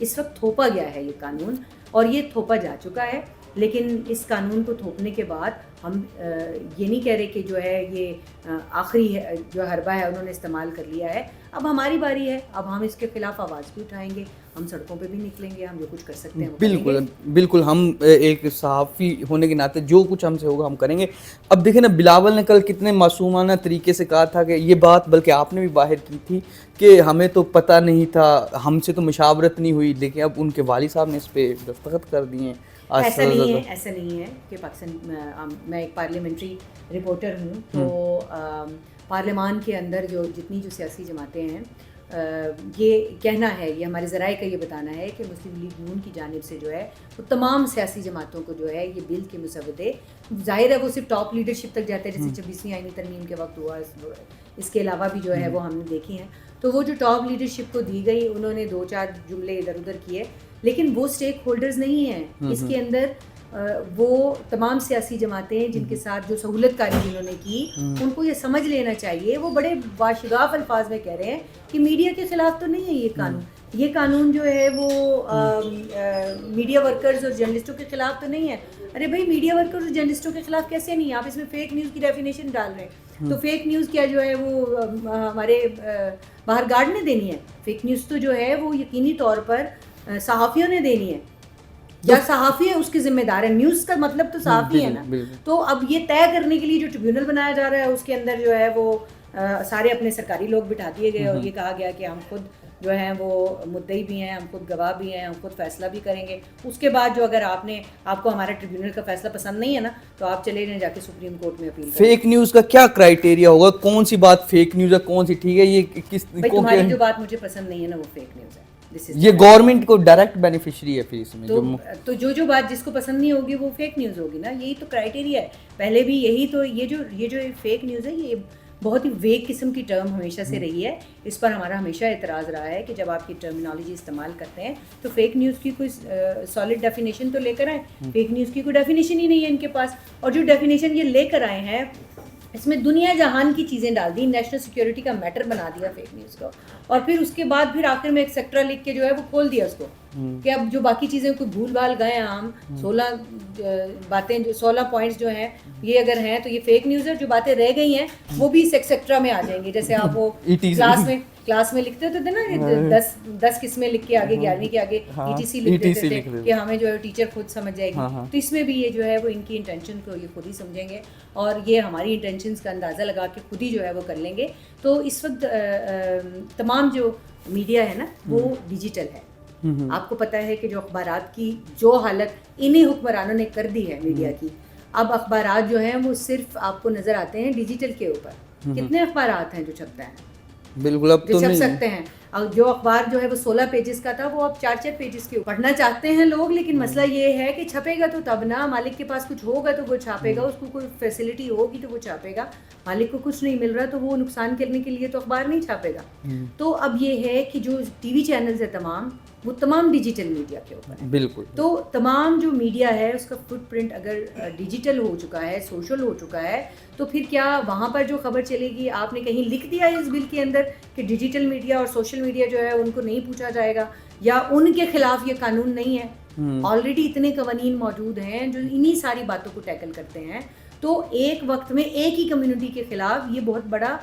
اس وقت تھوپا گیا ہے یہ قانون، اور یہ تھوپا جا چکا ہے. لیکن اس قانون کو تھوپنے کے بعد ہم یہ نہیں کہہ رہے کہ جو ہے یہ آخری جو حربہ ہے انہوں نے استعمال کر لیا ہے. اب ہماری باری ہے، اب ہم اس کے خلاف آواز بھی اٹھائیں گے، ہم سڑکوں پہ بھی نکلیں گے، ہم جو کچھ کر سکتے ہیں وہ کریں گے. بالکل ہم ایک صحافی ہونے کے ناطے جو کچھ ہم سے ہوگا ہم کریں گے. اب دیکھیں نا، بلاول نے کل کتنے معصومانہ طریقے سے کہا تھا کہ یہ بات، بلکہ آپ نے بھی باہر کی تھی کہ ہمیں تو پتہ نہیں تھا، ہم سے تو مشاورت نہیں ہوئی، لیکن اب ان کے والد صاحب نے اس پہ دستخط کر دیے ہیں. ایسا نہیں ہے کہ پاکستان، میں ایک پارلیمنٹری رپورٹر ہوں، تو پارلیمان کے اندر جتنی سیاسی جماعتیں ہیں، یہ کہنا ہے، یہ ہمارے ذرائع کا یہ بتانا ہے کہ مسلم لیگ نون کی جانب سے جو ہے وہ تمام سیاسی جماعتوں کو جو ہے یہ بل کے مسودے، ظاہر ہے وہ صرف ٹاپ لیڈرشپ تک جاتا ہے، جیسے 26ویں آئینی ترمیم کے وقت ہوا، اس کے علاوہ بھی جو ہے وہ ہم نے دیکھی ہیں. تو وہ جو ٹاپ لیڈرشپ کو دی گئی، انہوں نے 2-4 جملے ادھر ادھر کیے، لیکن وہ اسٹیک ہولڈرز نہیں ہیں اس کے اندر. وہ تمام سیاسی جماعتیں جن کے ساتھ جو سہولت کاری جنہوں نے کی، ان کو یہ سمجھ لینا چاہیے. وہ بڑے باشگاف الفاظ میں کہہ رہے ہیں کہ میڈیا کے خلاف تو نہیں ہے یہ قانون، یہ قانون جو ہے وہ میڈیا ورکرز اور جرنلسٹوں کے خلاف تو نہیں ہے. ارے بھائی، میڈیا ورکرز اور جرنلسٹوں کے خلاف کیسے نہیں؟ آپ اس میں فیک نیوز کی ڈیفینیشن ڈال رہے ہیں، تو فیک نیوز کیا جو ہے وہ ہمارے باہر گارڈ نے دینی ہے؟ فیک نیوز تو جو ہے وہ یقینی طور پر صحافیوں نے دینی ہے، یا صحافی ہے اس کے ذمہ دار ہے. نیوز کا مطلب تو صحافی ہے نا. تو اب یہ طے کرنے کے لیے جو ٹریبیونل بنایا جا رہا ہے، اس کے اندر جو ہے وہ سارے اپنے سرکاری لوگ بٹھا دیے گئے، اور یہ کہا گیا کہ ہم خود جو ہیں وہ مدعی بھی ہیں، ہم خود گواہ بھی ہیں، ہم خود فیصلہ بھی کریں گے. اس کے بعد جو اگر آپ کو ہمارا ٹریبیونل کا فیصلہ پسند نہیں ہے نا، تو آپ چلے جائیں جا کے سپریم کورٹ میں اپیل کریں. فیک نیوز کا کیا کرائٹیریا ہوگا؟ کون سی بات فیک نیوز ہے، کون سی ٹھیک ہے؟ یہ کس تمہاری جو بات مجھے پسند نہیں ہے نا، وہ فیک نیوز ہے. یہ گورنمنٹ کو ڈائریکٹ بینیفیشری ہے پھر اس میں. تو جو بات جس کو پسند نہیں ہوگی وہ فیک نیوز ہوگی نا. یہی تو کرائٹیریا ہے. پہلے بھی یہی تو یہ جو فیک نیوز ہے، یہ بہت ہی ویگ قسم کی ٹرم ہمیشہ سے رہی ہے. اس پر ہمارا ہمیشہ اعتراض رہا ہے کہ جب آپ کی ٹرمینالوجی استعمال کرتے ہیں تو فیک نیوز کی کوئی سالڈ ڈیفینیشن تو لے کر آئیں. فیک نیوز کی کوئی ڈیفینیشن ہی نہیں ہے ان کے پاس. اور جو ڈیفینیشن یہ لے کر آئے ہیں، اس میں دنیا جہان کی چیزیں ڈال دی، نیشنل سیکیورٹی کا میٹر بنا دیا فیک نیوز کو. اور پھر اس کے بعد پھر آخر میں ایک سیکٹرا لکھ کے جو ہے وہ کھول دیا اس کو، کہ اب جو باقی چیزیں کوئی بھول بھال گئے ہیں، ہم 16 باتیں، جو 16 پوائنٹس جو ہیں یہ اگر ہیں تو یہ فیک نیوز ہے. جو باتیں رہ گئی ہیں وہ بھی سیکٹرا میں آ جائیں گی. جیسے آپ وہ کلاس میں لکھتے ہوتے تھے نا، 10 قسمیں لکھ کے آگے 11ویں کے آگے ETC لکھ دیتے تھے کہ ہمیں جو ہے ٹیچر خود سمجھ جائے گی. تو اس میں بھی یہ جو ہے وہ ان کی انٹینشن کو یہ خود ہی سمجھیں گے، اور یہ ہماری انٹینشنز کا اندازہ لگا کے خود ہی جو ہے وہ کر لیں گے. تو اس وقت تمام جو میڈیا ہے نا وہ ڈیجیٹل ہے. آپ کو پتہ ہے کہ جو اخبارات کی جو حالت انہی حکمرانوں نے کر دی ہے میڈیا کی، اب اخبارات جو ہیں وہ صرف آپ کو نظر آتے ہیں ڈیجیٹل کے اوپر. کتنے اخبارات ہیں جو چھپتا ہے؟ بالکل اب تو چھپ سکتے ہیں. اور جو اخبار جو ہے وہ 16 پیجز کا تھا، وہ اب 4 پیجز کے پڑھنا چاہتے ہیں لوگ. لیکن مسئلہ یہ ہے کہ چھپے گا تو تب نا، مالک کے پاس کچھ ہوگا تو وہ چھاپے گا، اس کو کوئی فیسلٹی ہوگی تو وہ چھاپے گا. مالک کو کچھ نہیں مل رہا تو وہ نقصان کرنے کے لیے تو اخبار نہیں چھاپے گا. تو اب یہ ہے کہ جو ٹی وی چینلز ہیں تمام، وہ تمام ڈیجیٹل میڈیا کے اوپر ہے. بالکل. تو تمام جو میڈیا ہے اس کا فٹ پرنٹ اگر ڈیجیٹل ہو چکا ہے، سوشل ہو چکا ہے، تو پھر کیا وہاں پر جو خبر چلے گی، آپ نے کہیں لکھ دیا ہے اس بل کے اندر کہ ڈیجیٹل میڈیا اور سوشل میڈیا جو ہے ان کو نہیں پوچھا جائے گا، یا ان کے خلاف یہ قانون نہیں ہے؟ آلریڈی اتنے قوانین موجود ہیں جو انہی ساری باتوں کو ٹیکل کرتے ہیں. تو ایک وقت میں ایک ہی کمیونٹی کے خلاف یہ بہت بڑا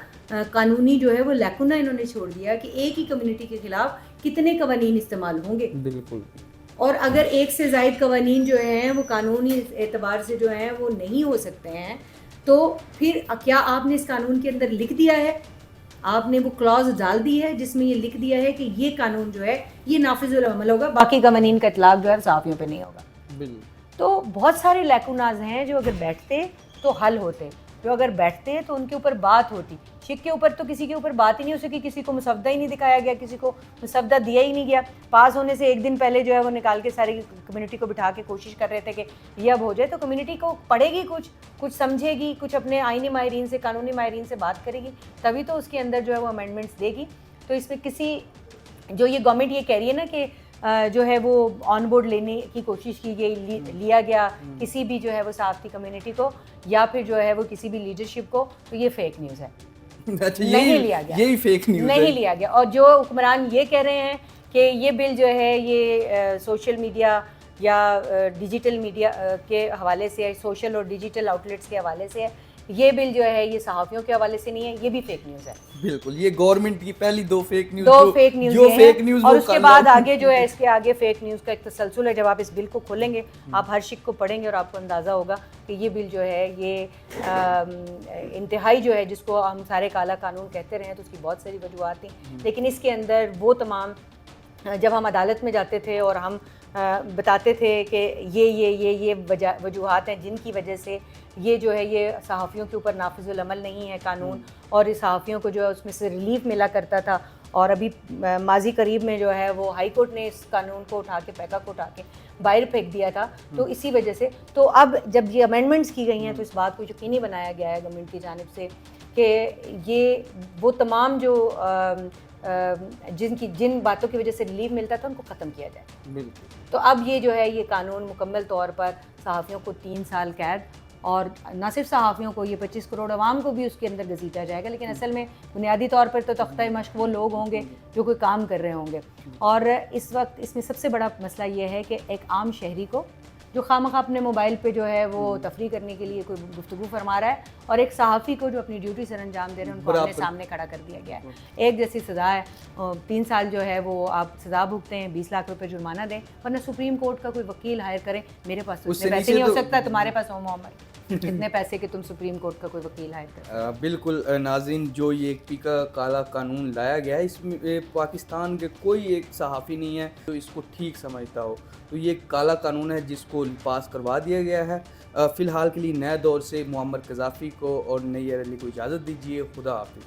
قانونی جو ہے وہ لیکونہ انہوں نے چھوڑ دیا کہ ایک ہی کمیونٹی کے خلاف کتنے قوانین استعمال ہوں گے. بالکل. اور اگر ایک سے زائد قوانین جو ہیں وہ قانونی اعتبار سے جو ہیں وہ نہیں ہو سکتے ہیں، تو پھر کیا آپ نے اس قانون کے اندر لکھ دیا ہے، آپ نے وہ کلاز ڈال دی ہے جس میں یہ لکھ دیا ہے کہ یہ قانون جو ہے یہ نافذ العمل ہوگا، باقی قوانین کا اطلاق جو ہے صحافیوں پہ نہیں ہوگا. بالکل. تو بہت سارے لیکوناز ہیں جو اگر بیٹھتے تو حل ہوتے، جو اگر بیٹھتے تو ان کے اوپر بات ہوتی. شک کے اوپر تو کسی کے اوپر بات ہی نہیں ہو سکی، کسی کو مسودہ ہی نہیں دکھایا گیا، کسی کو مسودہ دیا ہی نہیں گیا. پاس ہونے سے ایک دن پہلے جو ہے وہ نکال کے ساری کمیونٹی کو بٹھا کے کوشش کر رہے تھے کہ یہ اب ہو جائے. تو کمیونٹی کو پڑھے گی، کچھ سمجھے گی، کچھ اپنے آئینی ماہرین سے، قانونی ماہرین سے بات کرے گی، تبھی تو اس کے اندر جو ہے وہ امینڈمنٹس دے گی. تو اس میں کسی جو یہ گورنمنٹ یہ کہہ رہی ہے نا کہ جو ہے وہ آن بورڈ لینے کی کوشش کی گئی، لیا گیا کسی بھی جو ہے وہ صحافتی کمیونٹی کو یا پھر جو ہے وہ کسی بھی لیڈرشپ کو، تو یہ فیک نیوز ہے. نہیں لیا گیا، یہی فیک نیوز نہیں لیا گیا. اور جو حکمران یہ کہہ رہے ہیں کہ یہ بل جو ہے یہ سوشل میڈیا یا ڈیجیٹل میڈیا کے حوالے سے ہے، سوشل اور ڈیجیٹل آؤٹلیٹس کے حوالے سے ہے. یہ بل جو ہے یہ صحافیوں کے حوالے سے نہیں ہے، یہ بھی فیک نیوز ہے. بالکل، یہ گورنمنٹ کی پہلی دو فیک نیوز اور اس کے بعد آگے جو ہے اس کے آگے فیک نیوز کا ایک تسلسل ہے. جب آپ اس بل کو کھولیں گے، آپ ہر شک کو پڑھیں گے اور آپ کو اندازہ ہوگا کہ یہ بل جو ہے یہ انتہائی جو ہے جس کو ہم سارے کالا قانون کہتے رہے ہیں تو اس کی بہت ساری وجوہات تھیں، لیکن اس کے اندر وہ تمام جب ہم عدالت میں جاتے تھے اور ہم بتاتے تھے کہ یہ وجوہات ہیں جن کی وجہ سے یہ جو ہے یہ صحافیوں کے اوپر نافذ العمل نہیں ہے قانون، اور اس صحافیوں کو جو ہے اس میں سے ریلیف ملا کرتا تھا. اور ابھی ماضی قریب میں جو ہے وہ ہائی کورٹ نے اس قانون کو اٹھا کے پیکا کو اٹھا کے باہر پھینک دیا تھا. تو اسی وجہ سے تو اب جب یہ امینڈمنٹس کی گئی ہیں تو اس بات کو یقینی بنایا گیا ہے گورنمنٹ کی جانب سے کہ یہ وہ تمام جو جن باتوں کی وجہ سے ریلیف ملتا تھا ان کو ختم کیا جائے. بالکل. تو اب یہ جو ہے یہ قانون مکمل طور پر صحافیوں کو 3 سال قید، اور نہ صرف صحافیوں کو، یہ 25 کروڑ عوام کو بھی اس کے اندر گھسیٹا جائے گا. لیکن اصل میں بنیادی طور پر تو تختہ مشق وہ لوگ ہوں گے جو کوئی کام کر رہے ہوں گے. اور اس وقت اس میں سب سے بڑا مسئلہ یہ ہے کہ ایک عام شہری کو جو خواہ اپنے موبائل پہ جو ہے وہ تفریح کرنے کے لیے کوئی گفتگو فرما رہا ہے، اور ایک صحافی کو جو اپنی ڈیوٹی سر انجام دے رہے ہیں ان کو آمنے سامنے کھڑا کر دیا گیا ہے. ایک جیسی سزا ہے، 3 سال جو ہے وہ آپ سزا بھگتے ہیں، 20 لاکھ روپے جرمانہ دیں، ورنہ سپریم کورٹ کا کوئی وکیل ہائر کریں. میرے پاس تو اتنے پیسے نہیں ہو سکتا، تمہارے پاس ہو محمد اتنے پیسے کہ تم سپریم کورٹ کا کوئی وکیل ہائر کریں. بالکل ناظرین، جو یہ پیکا کالا قانون لایا گیا ہے اس میں پاکستان کے کوئی ایک صحافی نہیں ہے جو اس کو ٹھیک سمجھتا ہو. تو یہ کالا قانون ہے جس کو پاس کروا دیا گیا ہے. فی الحال کے لیے نئے دور سے معمر قذافی کو اور نیّر علی کو اجازت دیجیے. خدا حافظ.